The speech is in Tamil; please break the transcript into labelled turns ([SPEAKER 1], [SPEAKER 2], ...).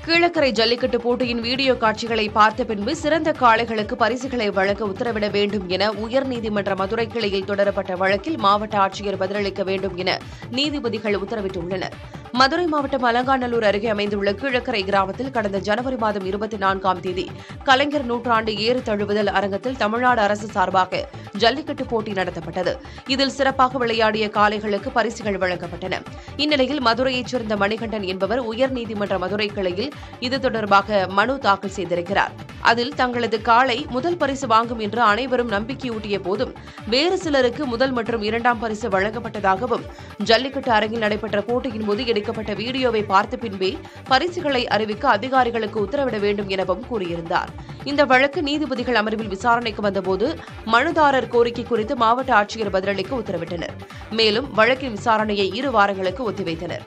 [SPEAKER 1] கீழக்கரை ஜல்லிக்கட்டு போட்டியின் வீடியோ காட்சிகளை பார்த்த பின்பு சிறந்த காளைகளுக்கு பரிசுகளை வழங்க உத்தரவிட வேண்டும் என உயர்நீதிமன்ற மதுரை கிளையில் தொடரப்பட்ட வழக்கில் மாவட்ட ஆட்சியர் பதிலளிக்க வேண்டும் என நீதிபதிகள் உத்தரவிட்டுள்ளனர். மதுரை மாவட்டம் அலங்காநல்லூர் அருகே அமைந்துள்ள கீழக்கரை கிராமத்தில் கடந்த ஜனவரி மாதம் 24ஆம் தேதி கலைஞர் நூற்றாண்டு ஏறு தழுவுதல் அரங்கத்தில் தமிழ்நாடு அரசு சார்பாக ஜல்லிக்கட்டு போட்டி நடத்தப்பட்டது. இதில் சிறப்பாக விளையாடிய காளைகளுக்கு பரிசுகள் வழங்கப்பட்டன. இந்நிலையில் மதுரையைச் சேர்ந்த மணிகண்டன் என்பவர் உயர்நீதிமன்ற மதுரை கிளையில் இது தொடர்பாக மனு தாக்கல் செய்திருக்கிறார். அதில் தங்களது காளை முதல் பரிசு வாங்கும் என்று அனைவரும் நம்பிக்கையூட்டிய போதும் வேறு சிலருக்கு முதல் மற்றும் இரண்டாம் பரிசு வழங்கப்பட்டதாகவும் ஜல்லிக்கட்டு அரங்கில் நடைபெற்ற போட்டியின் போது எடுக்கப்பட்ட வீடியோவை பார்த்த பின்பே பரிசுகளை அறிவிக்க அதிகாரிகளுக்கு உத்தரவிட வேண்டும் எனவும் கூறியிருந்தார். இந்த வழக்கு நீதிபதிகள் அமர்வில் விசாரணைக்கு வந்தபோது மனுதாரர் கோரிக்கை குறித்து மாவட்ட ஆட்சியர் பதிலளிக்க உத்தரவிட்டனர். மேலும் வழக்கின் விசாரணையை 2 வாரங்களுக்கு ஒத்திவைத்தனர்.